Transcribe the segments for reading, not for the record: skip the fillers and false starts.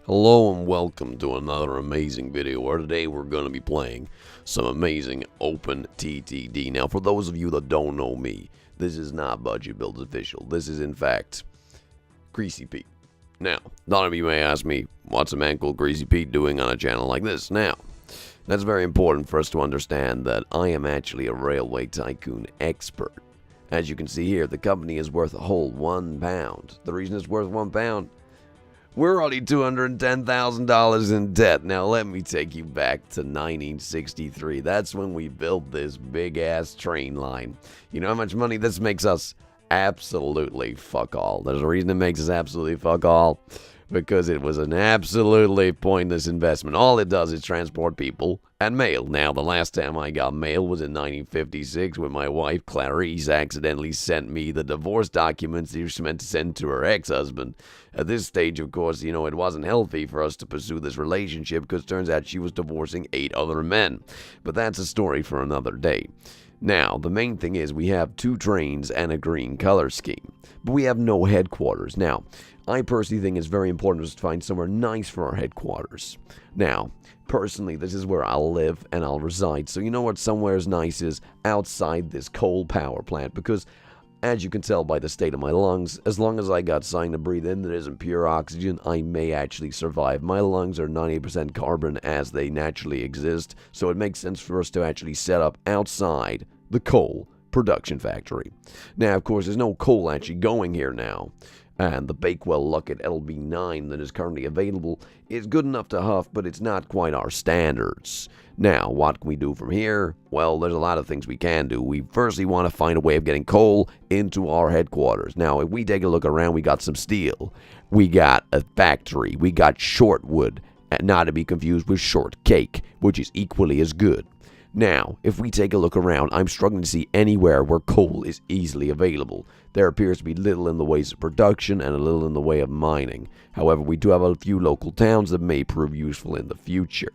Hello and welcome to another amazing video where today we're going to be playing some amazing Open TTD. Now, for those of you that don't know me, this is not Budget Builds Official. This is, in fact, Greasy Pete. Now, none of you may ask me, what's a man called Greasy Pete doing on a channel like this? Now, that's very important for us to understand that I am actually a railway tycoon expert. As you can see here, the company is worth a whole £1. The reason it's worth £1, we're already $210,000 in debt. Now, let me take you back to 1963. That's when we built this big-ass train line. You know how much money this makes us? Absolutely fuck all. There's a reason it makes us absolutely fuck all. Because it was an absolutely pointless investment. All it does is transport people and mail. Now, the last time I got mail was in 1956 when my wife, Clarice, accidentally sent me the divorce documents she was meant to send to her ex-husband. At this stage, of course, it wasn't healthy for us to pursue this relationship because it turns out she was divorcing 8 other men. But that's a story for another day. Now, the main thing is we have 2 trains and a green color scheme, but we have no headquarters. Now, I personally think it's very important to find somewhere nice for our headquarters. Now, personally, this is where I'll live and I'll reside. So you know what somewhere is nice is outside this coal power plant, because as you can tell by the state of my lungs, as long as I got something to breathe in that isn't pure oxygen, I may actually survive. My lungs are 98% carbon as they naturally exist, so it makes sense for us to actually set up outside the coal production factory. Now, of course, there's no coal actually going here now, and the Bakewell Luckett LB9 that is currently available is good enough to huff, but it's not quite our standards. Now, what can we do from here? Well, there's a lot of things we can do. We firstly want to find a way of getting coal into our headquarters. Now, if we take a look around, we got some steel. We got a factory. We got shortwood, and not to be confused with shortcake, which is equally as good. Now, if we take a look around, I'm struggling to see anywhere where coal is easily available. There appears to be little in the ways of production and a little in the way of mining. However, we do have a few local towns that may prove useful in the future.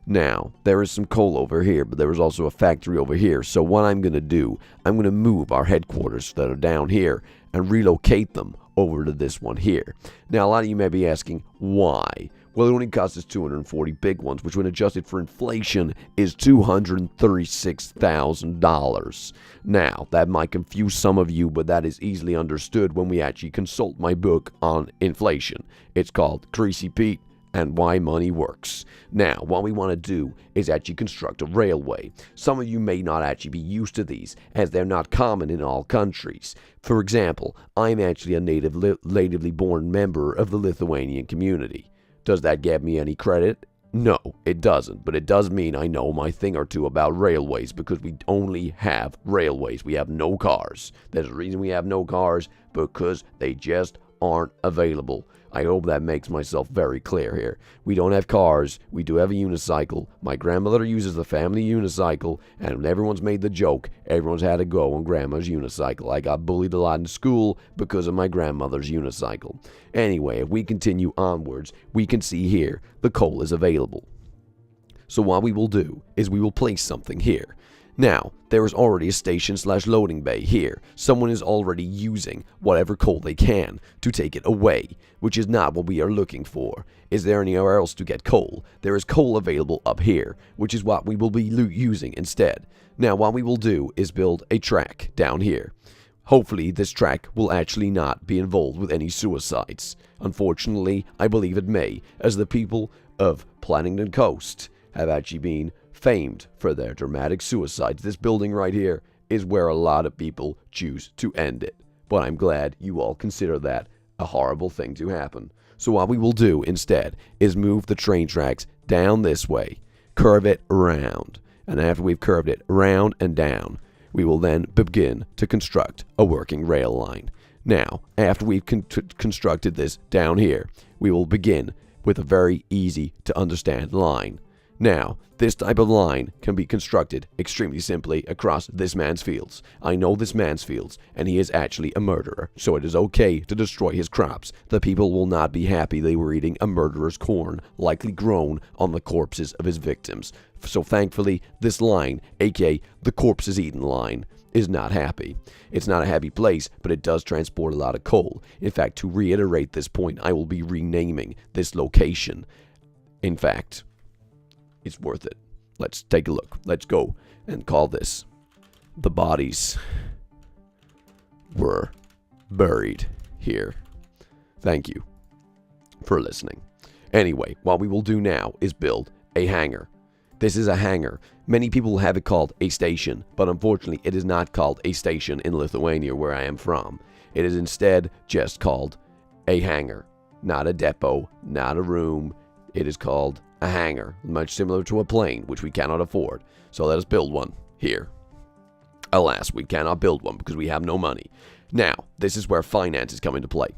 Now, there is some coal over here, but there is also a factory over here. So what I'm going to do, I'm going to move our headquarters that are down here and relocate them over to this one here. Now, a lot of you may be asking, why? Well, it only costs us 240 big ones, which when adjusted for inflation is $236,000. Now, that might confuse some of you, but that is easily understood when we actually consult my book on inflation. It's called Greasy Pete and Why Money Works. Now, what we want to do is actually construct a railway. Some of you may not actually be used to these, as they're not common in all countries. For example, I'm actually a natively born member of the Lithuanian community. Does that get me any credit? No, it doesn't, but it does mean I know my thing or two about railways, because we only have railways. We have no cars. There's a reason we have no cars, because they just aren't available. I hope that makes myself very clear here. We don't have cars. We do have a unicycle. My grandmother uses the family unicycle, and when everyone's made the joke, everyone's had to go on grandma's unicycle. I got bullied a lot in school because of my grandmother's unicycle. Anyway, if we continue onwards, we can see here the coal is available. So what we will do is we will place something here. Now, there is already a station/loading bay here. Someone is already using whatever coal they can to take it away, which is not what we are looking for. Is there anywhere else to get coal? There is coal available up here, which is what we will be using instead. Now, what we will do is build a track down here. Hopefully, this track will actually not be involved with any suicides. Unfortunately, I believe it may, as the people of Planington Coast have actually been famed for their dramatic suicides. This building right here is where a lot of people choose to end it. But I'm glad you all consider that a horrible thing to happen. So what we will do instead is move the train tracks down this way, curve it around, and after we've curved it around and down, we will then begin to construct a working rail line. Now, after we've constructed this down here, we will begin with a very easy to understand line. Now, this type of line can be constructed extremely simply across this man's fields. I know this man's fields, and he is actually a murderer, so it is okay to destroy his crops. The people will not be happy they were eating a murderer's corn, likely grown on the corpses of his victims. So thankfully, this line, aka the corpse is eaten line, is not happy. It's not a happy place, but it does transport a lot of coal. In fact, to reiterate this point, I will be renaming this location. In fact, it's worth it. Let's take a look. Let's go and call this "The Bodies Were Buried Here." Thank you for listening. Anyway, what we will do now is build a hangar. This is a hangar. Many people have it called a station, but unfortunately it is not called a station in Lithuania, where I am from. It is instead just called a hangar. Not a depot, not a room. It is called a hangar, much similar to a plane, which we cannot afford. So let us build one here. Alas, we cannot build one because we have no money. Now, this is where finance is coming to play.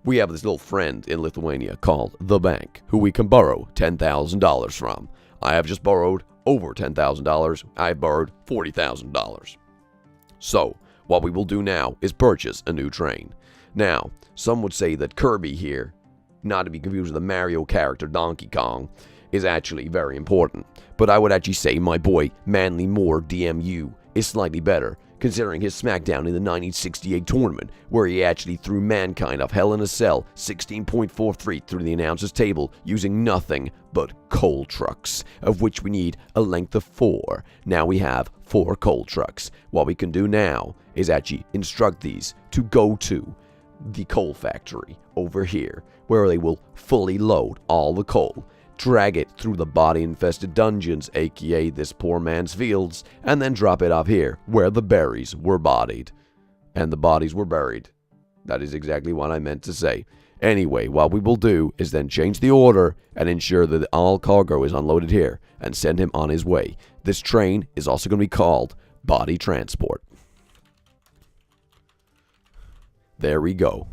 We have this little friend in Lithuania called the bank, who we can borrow $10,000 from. I have just borrowed over $10,000. I've borrowed $40,000. So, what we will do now is purchase a new train. Now, some would say that Kirby here, not to be confused with the Mario character Donkey Kong, is actually very important. But I would actually say my boy Manly Moore DMU is slightly better, considering his smackdown in the 1968 tournament, where he actually threw Mankind off Hell in a Cell 16.43 through the announcer's table using nothing but coal trucks, of which we need a length of 4. Now we have 4 coal trucks. What we can do now is actually instruct these to go to the coal factory over here, where they will fully load all the coal, drag it through the body-infested dungeons, aka this poor man's fields, and then drop it off here, where the berries were bodied. And the bodies were buried. That is exactly what I meant to say. Anyway, what we will do is then change the order and ensure that all cargo is unloaded here, and send him on his way. This train is also going to be called Body Transport. There we go.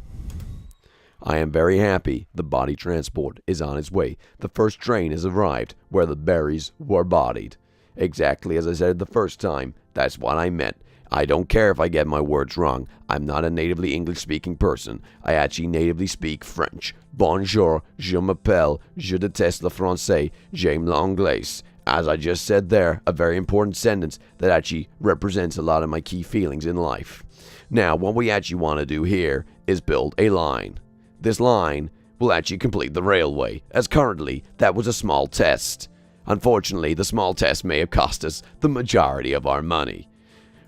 I am very happy the body transport is on its way. The first train has arrived where the berries were bodied. Exactly as I said the first time, that's what I meant. I don't care if I get my words wrong. I'm not a natively English-speaking person. I actually natively speak French. Bonjour, je m'appelle, je déteste le français, j'aime l'anglais. As I just said there, a very important sentence that actually represents a lot of my key feelings in life. Now, what we actually want to do here is build a line. This line will actually complete the railway, as currently that was a small test. Unfortunately, the small test may have cost us the majority of our money.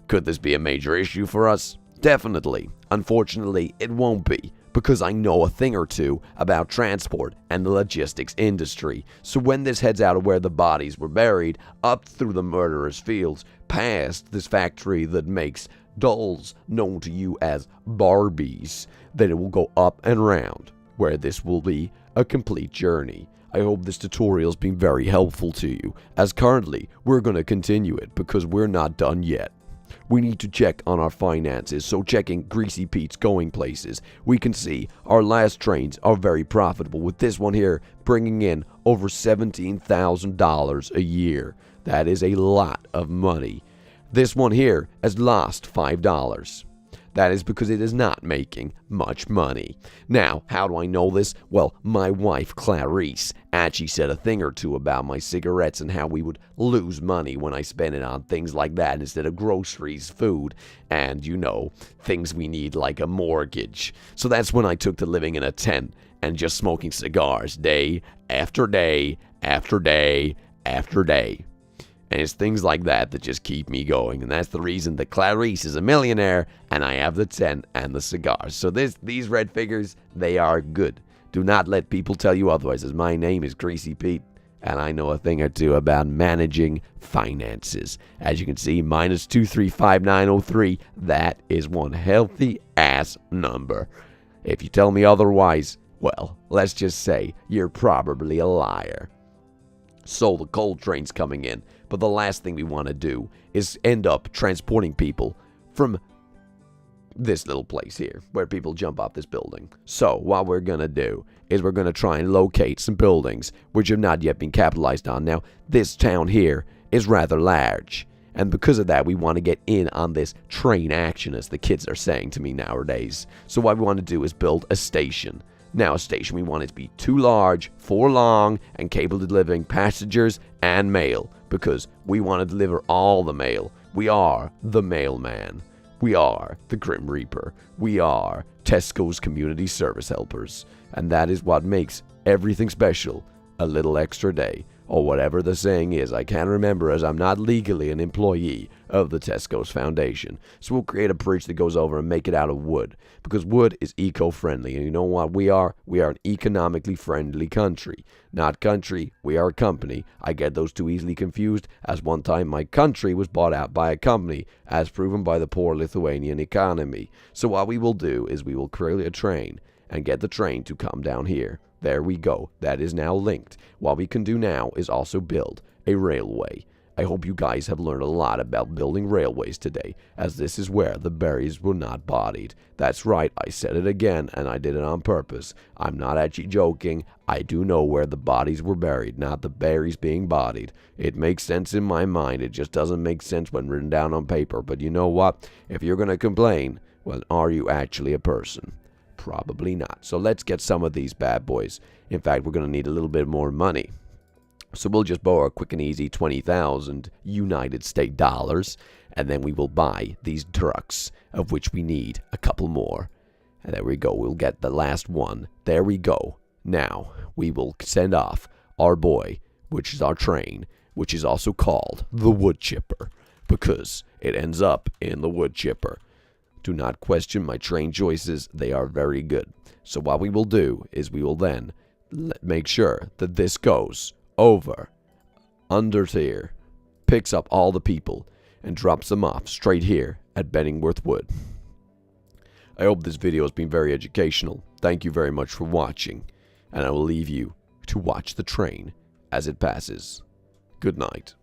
Could this be a major issue for us? Definitely. Unfortunately, it won't be, because I know a thing or two about transport and the logistics industry. So when this heads out of where the bodies were buried, up through the murderer's fields, past this factory that makes dolls known to you as Barbies, then it will go up and round, where this will be a complete journey. I hope this tutorial has been very helpful to you, as currently we're going to continue it because we're not done yet. We need to check on our finances, so checking Greasy Pete's going places, we can see our last trains are very profitable, with this one here bringing in over $17,000 a year. That is a lot of money. This one here has lost $5. That is because it is not making much money. Now, how do I know this? Well, my wife, Clarice, actually said a thing or two about my cigarettes and how we would lose money when I spend it on things like that instead of groceries, food, and, you know, things we need like a mortgage. So that's when I took to living in a tent and just smoking cigars day after day after day after day. And it's things like that that just keep me going. And that's the reason that Clarice is a millionaire and I have the tent and the cigars. So these red figures, they are good. Do not let people tell you otherwise, as my name is Greasy Pete and I know a thing or two about managing finances. As you can see, minus 235903, that is one healthy ass number. If you tell me otherwise, well, let's just say you're probably a liar. So the coal train's coming in, but the last thing we want to do is end up transporting people from this little place here where people jump off this building. So what we're gonna do is we're gonna try and locate some buildings which have not yet been capitalized on. Now, this town here is rather large, and because of that, we want to get in on this train action, as the kids are saying to me nowadays. So what we want to do is build a station. Now, a station, we want it to be too large, for long, and capable of delivering passengers and mail, because we want to deliver all the mail. We are the mailman. We are the Grim Reaper. We are Tesco's community service helpers. And that is what makes everything special. A little extra day, or whatever the saying is. I can't remember, as I'm not legally an employee of the Tesco's Foundation. So we'll create a bridge that goes over and make it out of wood, because wood is eco-friendly. And you know what we are? We are an economically friendly country. Not country, we are a company. I get those two easily confused, as one time my country was bought out by a company, as proven by the poor Lithuanian economy. So what we will do is we will create a train and get the train to come down here. There we go. That is now linked. What we can do now is also build a railway. I hope you guys have learned a lot about building railways today, as this is where the berries were not bodied. That's right, I said it again, and I did it on purpose. I'm not actually joking. I do know where the bodies were buried, not the berries being bodied. It makes sense in my mind. It just doesn't make sense when written down on paper. But you know what? If you're going to complain, well, are you actually a person? Probably not. So let's get some of these bad boys. In fact, we're going to need a little bit more money. So we'll just borrow a quick and easy 20,000 United States dollars, and then we will buy these trucks, of which we need a couple more. And there we go. We'll get the last one. There we go. Now, we will send off our boy, which is our train, which is also called the wood chipper, because it ends up in the wood chipper. Do not question my train choices. They are very good. So what we will do is we will then make sure that this goes over under here, picks up all the people, and drops them off straight here at Benningworth Wood. I hope this video has been very educational. Thank you very much for watching, and I will leave you to watch the train as it passes. Good night.